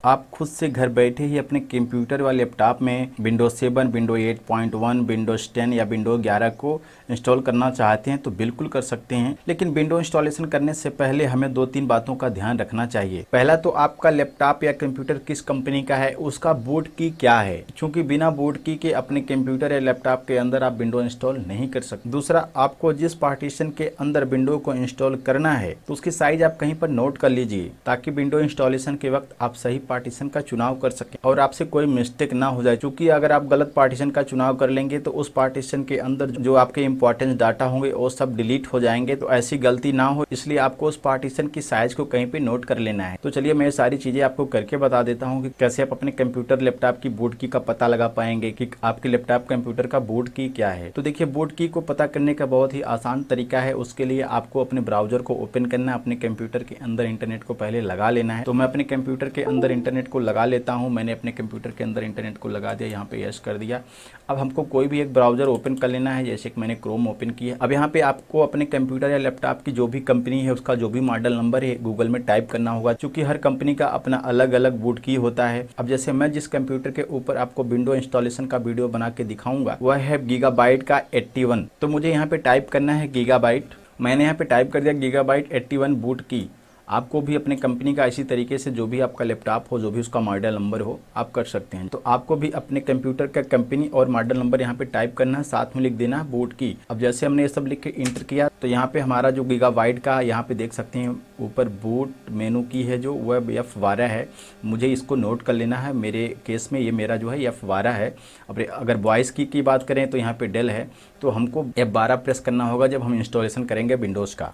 आप खुद से घर बैठे ही अपने कंप्यूटर व लैपटॉप में विंडोज 7, विंडोज 8.1, विंडोज 10 या विंडोज 11 को इंस्टॉल करना चाहते हैं तो बिल्कुल कर सकते हैं। लेकिन विंडो इंस्टॉलेशन करने से पहले हमें 2-3 बातों का ध्यान रखना चाहिए। पहला तो आपका लैपटॉप या कंप्यूटर किस कंपनी का है, उसका बूट की क्या है, क्योंकि बिना बूट की के अपने कंप्यूटर या लैपटॉप के अंदर आप विंडो इंस्टॉल नहीं कर सकते। दूसरा, आपको जिस पार्टीशन के अंदर विंडो को इंस्टॉल करना है तो उसकी साइज आप कहीं पर नोट कर लीजिए, ताकि विंडो इंस्टॉलेशन के वक्त आप सही पार्टीशन का चुनाव कर सकें और आपसे कोई मिस्टेक ना हो जाए। क्योंकि अगर आप गलत पार्टीशन का चुनाव कर लेंगे तो उस पार्टीशन के अंदर जो आपके इंपॉर्टेंट डाटा होंगे वो सब डिलीट हो जाएंगे। तो ऐसी गलती ना हो, इसलिए आपको उस पार्टीशन की साइज को कहीं पे नोट कर लेना है। तो चलिए मैं सारी चीजें आपको करके बता देता हूँ कि कैसे आप अपने कंप्यूटर लैपटॉप की बूट की का पता लगा पाएंगे कि आपके लैपटॉप कंप्यूटर का बूट की क्या है। तो देखिए, बूट की को पता करने का बहुत ही आसान तरीका है। उसके लिए आपको अपने ब्राउजर को ओपन करना है, अपने कंप्यूटर के अंदर इंटरनेट को पहले लगा लेना है। तो मैं अपने कंप्यूटर के अंदर इंटरनेट को लगा लेता हूं। मैंने अपने कंप्यूटर के अंदर इंटरनेट को लगा दिया, यहाँ पे यस कर दिया। अब हमको कोई भी एक ब्राउजर ओपन कर लेना है, जैसे कि मैंने क्रोम ओपन किया। अब यहाँ पे आपको अपने कंप्यूटर या लैपटॉप की जो भी कंपनी है उसका जो भी मॉडल नंबर है गूगल में टाइप करना होगा, क्योंकि हर कंपनी का अपना अलग अलग बूट की होता है। अब जैसे मैं जिस कंप्यूटर के ऊपर आपको विंडो इंस्टॉलेशन का वीडियो बना के दिखाऊंगा वह है गीगाबाइट का 81। तो मुझे यहाँ पे टाइप करना है गीगाबाइट। मैंने यहाँ पे टाइप कर दिया गीगाबाइट 81 बूट की। आपको भी अपने कंपनी का इसी तरीके से जो भी आपका लैपटॉप हो, जो भी उसका मॉडल नंबर हो, आप कर सकते हैं। तो आपको भी अपने कंप्यूटर का कंपनी और मॉडल नंबर यहाँ पे टाइप करना है, साथ में लिख देना है बूट की। अब जैसे हमने ये सब लिख के इंटर किया तो यहाँ पे हमारा जो गीगाबाइट का यहाँ पे देख सकते हैं ऊपर बूट मेनू की है जो वह F12 है। मुझे इसको नोट कर लेना है। मेरे केस में ये मेरा जो है F12 है। अब अगर वॉइस की बात करें तो यहाँ पे डेल है, तो हमको F12 प्रेस करना होगा जब हम इंस्टॉलेशन करेंगे विंडोज़ का।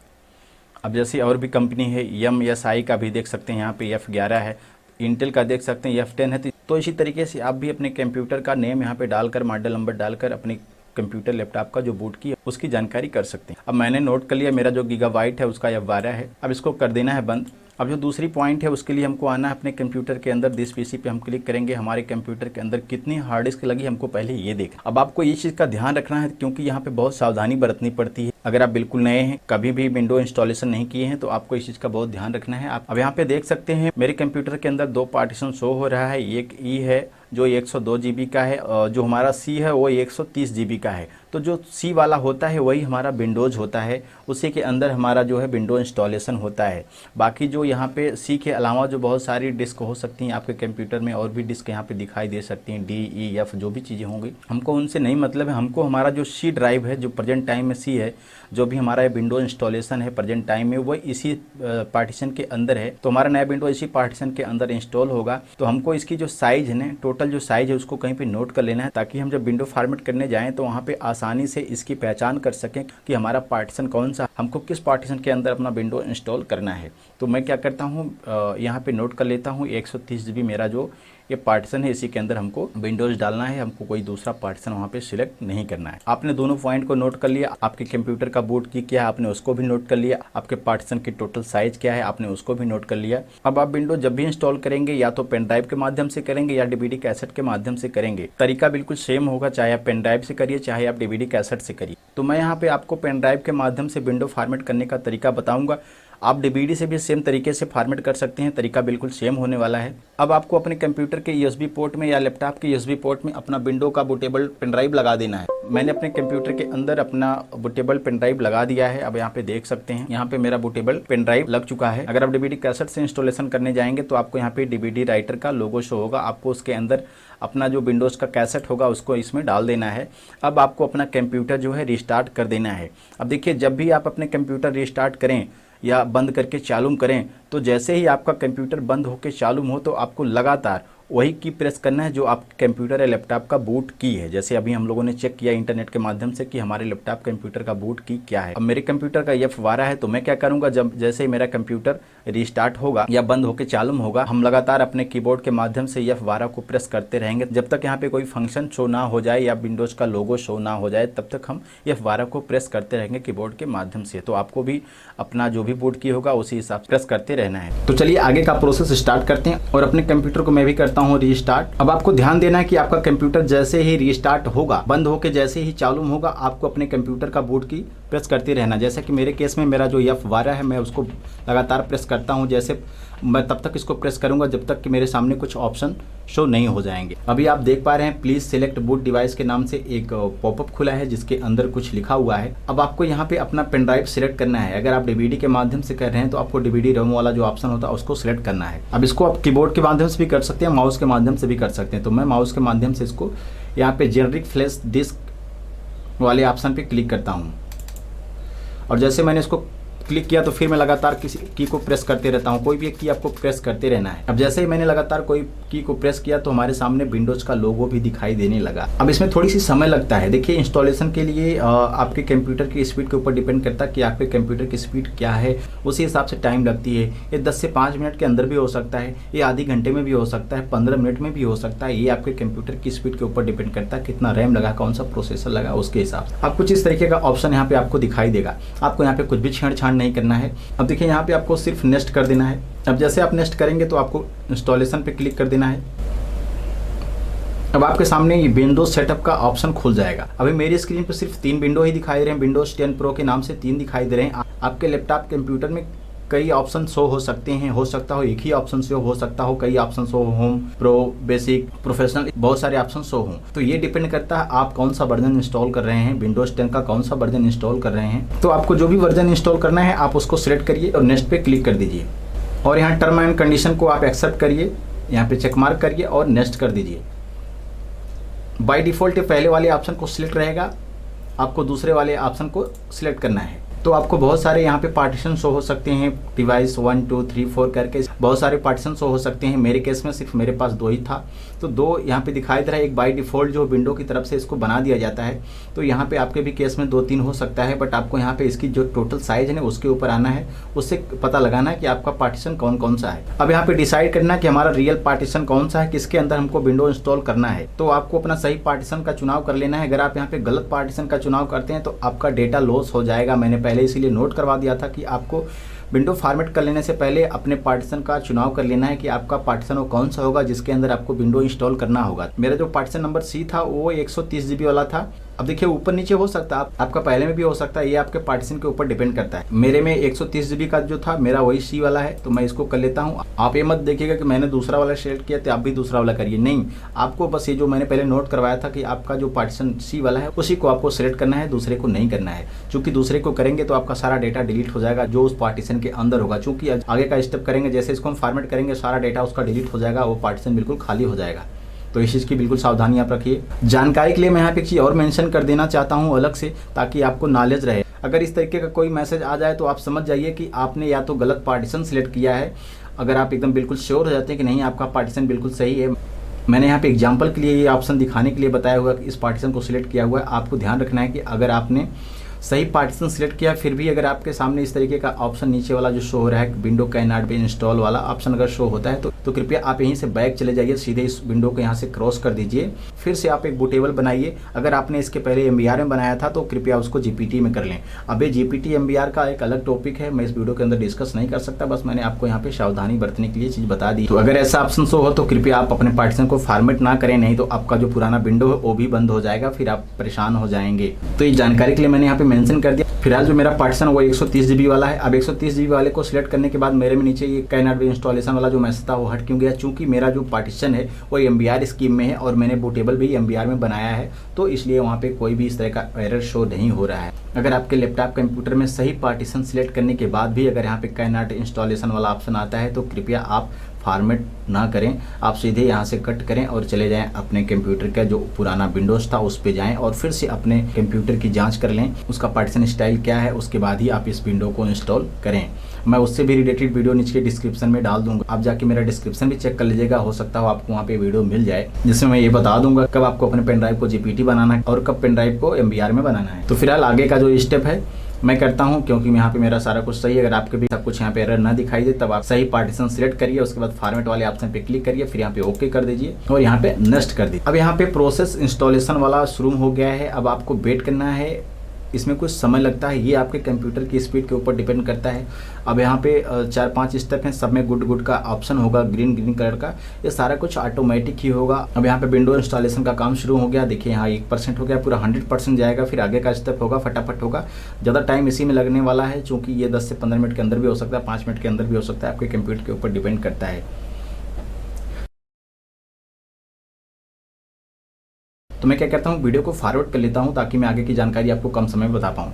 अब जैसे और भी कंपनी है MSI का भी देख सकते हैं, यहाँ पे F11 है। इंटेल का देख सकते हैं F10 है। तो इसी तरीके से आप भी अपने कंप्यूटर का नेम यहाँ पे डालकर, मॉडल नंबर डालकर अपने कंप्यूटर लैपटॉप का जो बूट की है उसकी जानकारी कर सकते हैं। अब मैंने नोट कर लिया, मेरा जो गीगाबाइट है उसका F12 है। अब इसको कर देना है बंद। अब जो दूसरी पॉइंट है उसके लिए हमको आना है अपने कंप्यूटर के अंदर। दिस पीसी पे हम क्लिक करेंगे। हमारे कंप्यूटर के अंदर कितनी हार्ड डिस्क लगी हमको पहले ये देखना। अब आपको ये चीज़ का ध्यान रखना है, क्योंकि यहाँ पे बहुत सावधानी बरतनी पड़ती है। अगर आप बिल्कुल नए हैं, कभी भी विंडो इंस्टॉलेशन नहीं किए हैं, तो आपको इस चीज़ का बहुत ध्यान रखना है। आप अब यहाँ पे देख सकते हैं मेरे कंप्यूटर के अंदर 2 पार्टीशन शो हो रहा है। एक ई है जो 102 GB का है, और जो हमारा सी है वो 130 GB का है। तो जो सी वाला होता है वही हमारा विंडोज़ होता है, उसी के अंदर हमारा जो है विंडो इंस्टॉलेशन होता है। बाकी जो यहाँ पे सी के अलावा जो बहुत सारी डिस्क हो सकती हैं आपके कंप्यूटर में, और भी डिस्क यहाँ पे दिखाई दे सकती हैं, DEF जो भी चीज़ें होंगी, हमको उनसे नहीं मतलब है। हमको हमारा जो सी ड्राइव है, जो प्रेजेंट टाइम में सी है, जो भी हमारा विंडो इंस्टॉलेशन है प्रेजेंट टाइम में, वो इसी पार्टीशन के अंदर है। तो हमारा नया विंडो इसी पार्टीशन के अंदर इंस्टॉल होगा। तो हमको इसकी जो साइज है ना, टोटल जो साइज है उसको कहीं पे नोट कर लेना है, ताकि हम जब विंडो फॉर्मेट करने जाएं तो वहाँ पे आसानी से इसकी पहचान कर सकें कि हमारा पार्टीशन कौन सा, हमको किस पार्टीशन के अंदर अपना विंडो इंस्टॉल करना है। तो मैं क्या करता हूँ, यहाँ पे नोट कर लेता हूँ 130 GB मेरा जो ये पार्टीशन है, इसी के अंदर हमको विंडोज डालना है। हमको कोई दूसरा पार्टीशन वहाँ पे सिलेक्ट नहीं करना है। आपने दोनों पॉइंट को नोट कर लिया। आपके कंप्यूटर का बूट की क्या है आपने उसको भी नोट कर लिया। आपके पार्टीशन की टोटल साइज क्या है आपने उसको भी नोट कर लिया। अब आप विंडो जब भी इंस्टॉल करेंगे या तो पेन ड्राइव के माध्यम से करेंगे या DVD कैसेट के माध्यम से करेंगे, तरीका बिल्कुल सेम होगा, चाहे आप पेन ड्राइव से करिए चाहे आप DVD कैसेट से करिए। तो मैं यहाँ पे आपको पेन ड्राइव के माध्यम से विंडो फॉर्मेट करने का तरीका बताऊंगा। आप DVD से भी सेम तरीके से फॉर्मेट कर सकते हैं, तरीका बिल्कुल सेम होने वाला है। अब आपको अपने कंप्यूटर के USB पोर्ट में या लैपटॉप के USB पोर्ट में अपना विंडो का बूटेबल पेन ड्राइव लगा देना है। मैंने अपने कंप्यूटर के अंदर अपना बूटेबल पेन ड्राइव लगा दिया है। अब यहाँ पे देख सकते हैं, यहाँ पे मेरा बूटेबल पेन ड्राइव लग चुका है। अगर आप DVD कैसेट से इंस्टॉलेशन करने जाएंगे तो आपको यहाँ पे DVD राइटर का लोगो शो होगा। आपको उसके अंदर अपना जो विंडोज़ का कैसेट होगा उसको इसमें डाल देना है। अब आपको अपना कंप्यूटर जो है रिस्टार्ट कर देना है। अब देखिए, जब भी आप अपने कंप्यूटर रिस्टार्ट करें या बंद करके चालू करें, तो जैसे ही आपका कंप्यूटर बंद होकर चालू हो तो आपको लगातार वही की प्रेस करना है जो आपके कंप्यूटर या लैपटॉप का बूट की है। जैसे अभी हम लोगों ने चेक किया इंटरनेट के माध्यम से कि हमारे लैपटॉप कंप्यूटर का बूट की क्या है। अब मेरे कंप्यूटर का F12 है, तो मैं क्या करूंगा, जब जैसे ही मेरा कंप्यूटर रिस्टार्ट होगा या बंद होकर चालू होगा, हम लगातार अपने कीबोर्ड के माध्यम से F12 को प्रेस करते रहेंगे जब तक यहाँ पे कोई फंक्शन शो ना हो जाए या विंडोज़ का लोगो शो ना हो जाए, तब तक हम F12 को प्रेस करते रहेंगे कीबोर्ड के माध्यम से। तो आपको भी अपना जो भी बूट की होगा उसी हिसाब से प्रेस करते रहना है। तो चलिए आगे का प्रोसेस स्टार्ट करते हैं, और अपने कंप्यूटर को मैं भी करता हूँ रीस्टार्ट। अब आपको ध्यान देना है कि आपका कंप्यूटर जैसे ही रीस्टार्ट होगा, बंद होकर जैसे ही चालू होगा, आपको अपने कंप्यूटर का बूट की प्रेस करते रहना। जैसे कि मेरे केस में मेरा जो F12 है मैं उसको लगातार प्रेस करता हूँ। जैसे मैं तब तक इसको प्रेस करूँगा जब तक कि मेरे सामने कुछ ऑप्शन शो नहीं हो जाएंगे। अभी आप देख पा रहे हैं प्लीज़ सिलेक्ट बूट डिवाइस के नाम से एक पॉपअप खुला है जिसके अंदर कुछ लिखा हुआ है। अब आपको यहाँ पे अपना पेन ड्राइव सिलेक्ट करना है। अगर आप डीवीडी के माध्यम से कर रहे हैं तो आपको डीवीडी रोम वाला जो ऑप्शन होता है उसको सिलेक्ट करना है। अब इसको आप कीबोर्ड के माध्यम से भी कर सकते हैं, माउस के माध्यम से भी कर सकते हैं। तो मैं माउस के माध्यम से इसको यहाँ पे जेनरिक फ्लैश डिस्क वाले ऑप्शन पे क्लिक करता हूँ और जैसे मैंने इसको क्लिक किया तो फिर मैं लगातार किसी की को प्रेस करते रहता हूँ। कोई भी एक की आपको प्रेस करते रहना है। अब जैसे ही मैंने लगातार कोई की को प्रेस किया तो हमारे सामने विंडोज का लोगो भी दिखाई देने लगा। अब इसमें थोड़ी सी समय लगता है। देखिए इंस्टॉलेशन के लिए आपके कंप्यूटर की स्पीड के ऊपर डिपेंड करता है कि आपके कंप्यूटर की स्पीड क्या है, उसी हिसाब से टाइम लगती है। ये 10 से 5 मिनट के अंदर भी हो सकता है, ये आधे घंटे में भी हो सकता है, 15 मिनट में भी हो सकता है। ये आपके कंप्यूटर की स्पीड के ऊपर डिपेंड करता है, कितना रैम लगा, कौन सा प्रोसेसर लगा, उसके हिसाब से आप कुछ इस तरीके का ऑप्शन यहाँ पे आपको दिखाई देगा। आपको यहाँ पे कुछ भी छेड़छाड़ नहीं करना है। अब देखिए यहाँ पे आपको सिर्फ नेक्स्ट कर देना है। अब जैसे आप नेक्स्ट करेंगे तो आपको इंस्टॉलेशन पे क्लिक कर देना है। अब आपके सामने ये विंडोज सेटअप का ऑप्शन खुल जाएगा। अभी मेरी स्क्रीन पर सिर्फ 3 विंडो ही दिखाई दे रहे हैं। विंडोज 10 प्रो के नाम से 3 दिखाई दे रहे हैं। आपके लैपटॉप कंप्यूटर में कई ऑप्शन शो हो सकते हैं, हो सकता हो एक ही ऑप्शन शो हो सकता हो, कई option show home, pro, basic, professional, बहुत सारे ऑप्शन शो हों। तो ये डिपेंड करता है आप कौन सा वर्जन इंस्टॉल कर रहे हैं, विंडोज 10 का कौन सा वर्जन इंस्टॉल कर रहे हैं। तो आपको जो भी वर्जन इंस्टॉल करना है आप उसको सिलेक्ट करिए और नेक्स्ट पे क्लिक कर दीजिए और यहाँ टर्म एंड कंडीशन को आप एक्सेप्ट करिए, यहाँ पे चेक मार्क करिए और नेक्स्ट कर दीजिए। बाय डिफॉल्ट पहले वाले ऑप्शन को सिलेक्ट रहेगा, आपको दूसरे वाले ऑप्शन को सिलेक्ट करना है। तो आपको बहुत सारे यहाँ पे पार्टीशन शो हो सकते हैं, डिवाइस 1 2 3 4 करके बहुत सारे पार्टीशन शो हो सकते हैं। मेरे केस में सिर्फ मेरे पास 2 ही था तो 2 यहाँ पे दिखाई दे रहा है। एक बाय डिफ़ॉल्ट जो विंडो की तरफ से इसको बना दिया जाता है, तो यहाँ पे आपके भी केस में 2-3 हो सकता है, बट आपको यहाँ पे इसकी जो टोटल साइज है ना उसके ऊपर आना है, उससे पता लगाना है कि आपका पार्टीशन कौन कौन सा है। अब यहाँ पे डिसाइड करना है कि हमारा रियल पार्टीशन कौन सा है, किसके अंदर हमको विंडो इंस्टॉल करना है। तो आपको अपना सही पार्टीशन का चुनाव कर लेना है। अगर आप यहाँ पे गलत पार्टीशन का चुनाव करते हैं तो आपका डेटा लॉस हो जाएगा। मैंने पहले इसीलिए नोट करवा दिया था कि आपको विंडो फॉर्मेट कर लेने से पहले अपने पार्टीशन का चुनाव कर लेना है कि आपका पार्टीशन वो कौन सा होगा जिसके अंदर आपको विंडो इंस्टॉल करना होगा। मेरा जो पार्टीशन नंबर सी था वो 130 GB वाला था। अब देखिए ऊपर नीचे हो सकता है, आपका पहले में भी हो सकता है, ये आपके पार्टीशन के ऊपर डिपेंड करता है। मेरे में 130 GB का जो था मेरा वही सी वाला है, तो मैं इसको कर लेता हूँ। आप ये मत देखिएगा कि मैंने दूसरा वाला सेलेक्ट किया तो आप भी दूसरा वाला करिए, नहीं, आपको बस ये जो मैंने पहले नोट करवाया था कि आपका जो पार्टीशन सी वाला है उसी को आपको सिलेक्ट करना है, दूसरे को नहीं करना है। चूंकि दूसरे को करेंगे तो आपका सारा डेटा डिलीट हो जाएगा जो उस पार्टीशन के अंदर होगा। चूंकि आगे का स्टेप करेंगे, जैसे इसको हम फॉर्मेट करेंगे सारा डेटा उसका डिलीट हो जाएगा, वो पार्टीशन बिल्कुल खाली हो जाएगा। तो इस चीज़ की बिल्कुल सावधानी आप रखिए। जानकारी के लिए मैं यहाँ पे एक चीज़ और मेंशन कर देना चाहता हूँ अलग से, ताकि आपको नॉलेज रहे। अगर इस तरीके का कोई मैसेज आ जाए तो आप समझ जाइए कि आपने या तो गलत पार्टीशन सिलेक्ट किया है। अगर आप एकदम बिल्कुल श्योर हो जाते हैं कि नहीं आपका पार्टीशन बिल्कुल सही है, मैंने यहाँ पे एग्जाम्पल के लिए ये ऑप्शन दिखाने के लिए बताया हुआ कि इस पार्टीशन को सिलेक्ट किया हुआ है। आपको ध्यान रखना है कि अगर आपने सही पार्टीशन सिलेक्ट किया फिर भी अगर आपके सामने इस तरीके का ऑप्शन नीचे वाला जो शो हो रहा है window can not be install वाला ऑप्शन अगर शो होता है तो कृपया आप यहीं से बैक चले जाइए, सीधे इस विंडो को यहाँ से क्रॉस कर दीजिए। फिर से आप एक बूटेबल बनाइए। अगर आपने इसके पहले MBR में बनाया था तो कृपया उसको GPT में कर लें। अब ये GPT MBR का एक अलग टॉपिक है, मैं इस वीडियो के अंदर डिस्कस नहीं कर सकता, बस मैंने आपको यहाँ पे सावधानी बरतने के लिए चीज़ बता दी। तो अगर ऐसा ऑप्शन शो हो तो कृपया आप अपने पार्टीशन को फॉर्मेट ना करें, नहीं तो आपका जो पुराना विंडो है वो भी बंद हो जाएगा, फिर आप परेशान हो जाएंगे। तो ये जानकारी के लिए मैंने यहाँ पे मेंशन कर दिया। फिलहाल जो मेरा पार्टीशन वो 130 GB वाला है। अब 130 GB वाले को सिलेक्ट करने के बाद मेरे में नीचे ये कैन नॉट बी इंस्टॉलेशन वाला जो मैसेज था वो हट क्यों गया? चूंकि मेरा जो पार्टीशन है वो MBR स्कीम में है और मैंने बूटेबल भी MBR में बनाया है, तो इसलिए वहाँ पे कोई भी इस तरह का एरर शो नहीं हो रहा है। अगर आपके लैपटॉप कंप्यूटर में सही पार्टीशन सिलेक्ट करने के बाद भी अगर यहाँ पे कैन नॉट इंस्टॉलेशन वाला ऑप्शन आता है तो कृपया आप फॉर्मेट ना करें, आप सीधे यहाँ से कट करें और चले जाएं अपने कंप्यूटर का जो पुराना विंडोज़ था उस पे जाएं और फिर से अपने कंप्यूटर की जांच कर लें उसका पार्टीशन स्टाइल क्या है, उसके बाद ही आप इस विंडो को इंस्टॉल करें। मैं उससे भी रिलेटेड वीडियो नीचे डिस्क्रिप्शन में डाल दूंगा, आप जाके मेरा डिस्क्रिप्शन भी चेक कर लीजिएगा, हो सकता हो आपको वहाँ पे वीडियो मिल जाए जिसमें मैं ये बता दूंगा कब आपको अपने पेन ड्राइव को GPT बनाना है और कब पेन ड्राइव को MBR में बनाना है। तो फिलहाल आगे का जो स्टेप है मैं करता हूं, क्योंकि यहाँ पे मेरा सारा कुछ सही है। अगर आपके भी सब कुछ यहाँ पे एरर ना दिखाई दे तब आप सही पार्टीशन सिलेक्ट करिए, उसके बाद फॉर्मेट वाले ऑप्शन पे क्लिक करिए, फिर यहाँ पे ओके कर दीजिए और यहाँ पे नेक्स्ट कर दीजिए। अब यहाँ पे प्रोसेस इंस्टॉलेशन वाला शुरू हो गया है। अब आपको वेट करना है इसमें कुछ समय लगता है, ये आपके कंप्यूटर की स्पीड के ऊपर डिपेंड करता है। अब यहाँ पे 4-5 स्टेप हैं, सब में गुड का ऑप्शन होगा ग्रीन कलर का, ये सारा कुछ ऑटोमेटिक ही होगा। अब यहाँ पे विंडो इंस्टॉलेशन का काम शुरू हो गया, देखिए यहाँ 1% हो गया, पूरा 100% जाएगा, फिर आगे का स्टेप होगा, फटाफट होगा। ज़्यादा टाइम इसी में लगने वाला है, चूँकि ये 10 से 15 मिनट के अंदर भी हो सकता है, 5 मिनट के अंदर भी हो सकता है, आपके कंप्यूटर के ऊपर डिपेंड करता है। तो मैं क्या करता हूँ, वीडियो को फॉरवर्ड कर लेता हूँ ताकि मैं आगे की जानकारी आपको कम समय में बता पाऊँ।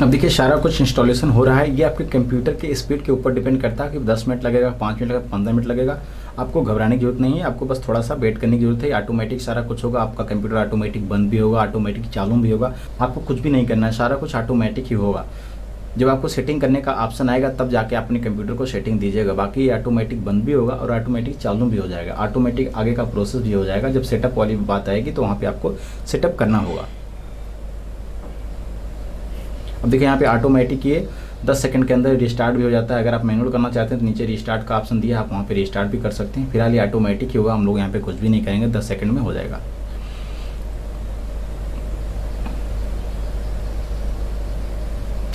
अब देखिए सारा कुछ इंस्टॉलेशन हो रहा है, ये आपके कंप्यूटर के स्पीड के ऊपर डिपेंड करता है कि 10 मिनट लगेगा, 5 मिनट लगेगा, 15 मिनट लगेगा। आपको घबराने की जरूरत नहीं है, आपको बस थोड़ा सा वेट करने की जरूरत है। ऑटोमेटिक सारा कुछ होगा, आपका कंप्यूटर ऑटोमेटिक बंद भी होगा, ऑटोमेटिक चालू भी होगा, आपको कुछ भी नहीं करना है, सारा कुछ ऑटोमेटिक ही होगा। जब आपको सेटिंग करने का ऑप्शन आएगा तब जाके अपने कंप्यूटर को सेटिंग दीजिएगा, बाकी ये ऑटोमेटिक बंद भी होगा और ऑटोमेटिक चालू भी हो जाएगा, ऑटोमेटिक आगे का प्रोसेस भी हो जाएगा। जब सेटअप वाली बात आएगी तो वहाँ पे आपको सेटअप करना होगा। अब देखिए यहाँ पे ऑटोमेटिक ये 10 सेकंड के अंदर रिस्टार्ट भी हो जाता है। अगर आप मैनुअल करना चाहते हैं तो नीचे रिस्टार्ट का ऑप्शन दिया है, आप वहाँ पे रिस्टार्ट भी कर सकते हैं। फिलहाल ये ऑटोमेटिक ही होगा, हम लोग यहाँ पे कुछ भी नहीं करेंगे, 10 सेकंड में हो जाएगा।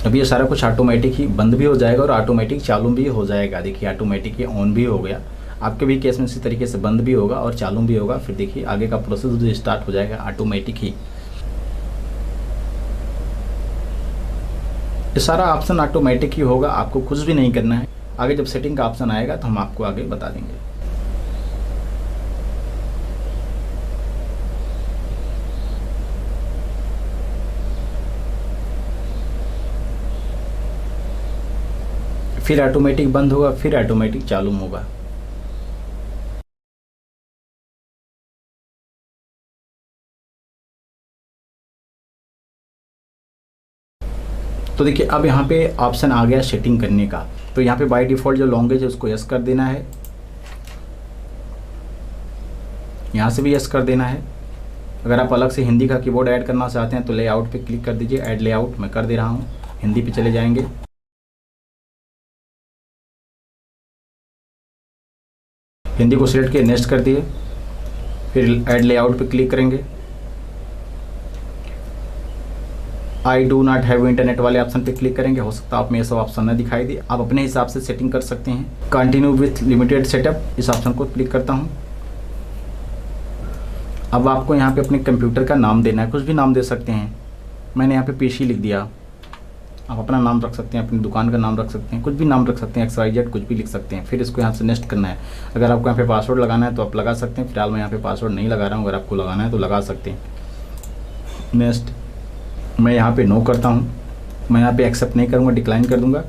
अब ये सारा कुछ ऑटोमेटिक ही बंद भी हो जाएगा और ऑटोमेटिक चालू भी हो जाएगा। देखिए ऑटोमेटिक ये ऑन भी हो गया, आपके भी केस में इसी तरीके से बंद भी होगा और चालू भी होगा। फिर देखिए आगे का प्रोसेस जो स्टार्ट हो जाएगा ऑटोमेटिक ही। ये सारा ऑप्शन ऑटोमेटिक ही होगा, आपको कुछ भी नहीं करना है। आगे जब सेटिंग का ऑप्शन आएगा तो हम आपको आगे बता देंगे। फिर ऑटोमेटिक बंद होगा, फिर ऑटोमेटिक चालू होगा। तो देखिए अब यहाँ पे ऑप्शन आ गया सेटिंग करने का, तो यहाँ पे बाय डिफ़ॉल्ट जो लैंग्वेज है उसको यस कर देना है, यहाँ से भी यस कर देना है। अगर आप अलग से हिंदी का कीबोर्ड ऐड करना चाहते हैं तो लेआउट पे क्लिक कर दीजिए, ऐड लेआउट मैं कर दे रहा हूँ, हिंदी पे चले जाएंगे। हिंदी को सिलेक्ट किए, नेक्स्ट कर दिए, फिर ऐड लेआउट पे क्लिक करेंगे। I do not have internet वाले ऑप्शन पे क्लिक करेंगे, हो सकता है आप में ये सब ऑप्शन न दिखाई दे, आप अपने हिसाब से सेटिंग कर सकते हैं। कंटिन्यू विथ लिमिटेड सेटअप, इस ऑप्शन को क्लिक करता हूँ। अब आपको यहाँ पे अपने कंप्यूटर का नाम देना है, कुछ भी नाम दे सकते हैं। मैंने यहाँ पे पीसी लिख दिया, आप अपना नाम रख सकते हैं, अपनी दुकान का नाम रख सकते हैं, कुछ भी नाम रख सकते हैं, XYZ कुछ भी लिख सकते हैं। फिर इसको यहाँ से नेक्स्ट करना है। अगर आपको यहाँ पे पासवर्ड लगाना है तो आप लगा सकते हैं, फिलहाल मैं यहाँ पे पासवर्ड नहीं लगा रहा हूँ, अगर आपको लगाना है तो लगा सकते हैं। नेक्स्ट मैं यहाँ पे नो करता हूँ, मैं यहाँ पे एक्सेप्ट नहीं करूँगा, डिक्लाइन कर दूँगा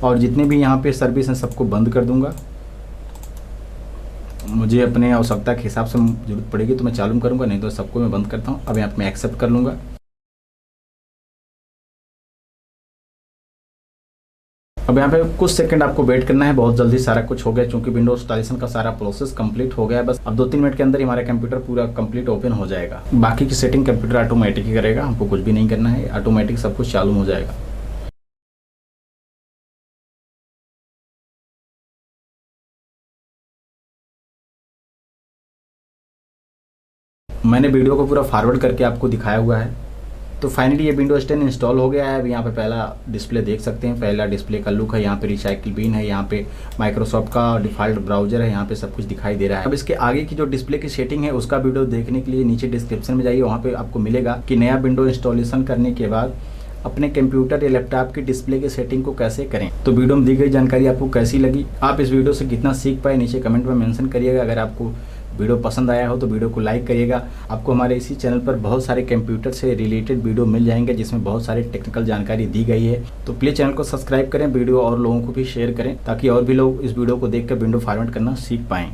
और जितने भी यहाँ पे सर्विस हैं सबको बंद कर दूँगा। मुझे अपने आवश्यकता के हिसाब से जरूरत पड़ेगी तो मैं चालू करूँगा, नहीं तो सबको मैं बंद करता हूँ। अब यहाँ पे मैं एक्सेप्ट कर लूँगा। अब यहाँ पे कुछ सेकंड आपको वेट करना है, बहुत जल्दी सारा कुछ हो गया, क्योंकि विंडोज इंस्टॉलेशन का सारा प्रोसेस कंप्लीट हो गया है। बस अब 2-3 मिनट के अंदर ही हमारा कंप्यूटर पूरा कंप्लीट ओपन हो जाएगा। बाकी की सेटिंग कंप्यूटर ऑटोमेटिक ही करेगा, हमको कुछ भी नहीं करना है, ऑटोमेटिक सब कुछ चालू हो जाएगा। मैंने वीडियो को पूरा फॉरवर्ड करके आपको दिखाया हुआ है। तो फाइनली ये विंडोज 10 इंस्टॉल हो गया है। अब यहाँ पे पहला डिस्प्ले देख सकते हैं, पहला डिस्प्ले का लुक है। यहाँ पे रिसाइकिल बिन है, यहाँ पे माइक्रोसॉफ्ट का डिफ़ॉल्ट ब्राउजर है, यहाँ पे सब कुछ दिखाई दे रहा है। अब इसके आगे की जो डिस्प्ले की सेटिंग है उसका वीडियो देखने के लिए नीचे डिस्क्रिप्शन में जाइए, वहाँ पे आपको मिलेगा कि नया विंडो इंस्टॉलेशन करने के बाद अपने कंप्यूटर या लैपटॉप की डिस्प्ले की सेटिंग को कैसे करें। तो वीडियो में दी गई जानकारी आपको कैसी लगी, आप इस वीडियो से कितना सीख पाए, नीचे कमेंट में मेंशन करिएगा। अगर आपको वीडियो पसंद आया हो तो वीडियो को लाइक करिएगा। आपको हमारे इसी चैनल पर बहुत सारे कंप्यूटर से रिलेटेड वीडियो मिल जाएंगे जिसमें बहुत सारी टेक्निकल जानकारी दी गई है। तो प्लीज़ चैनल को सब्सक्राइब करें, वीडियो और लोगों को भी शेयर करें ताकि और भी लोग इस वीडियो को देखकर विंडो फॉर्मेट करना सीख पाएँ।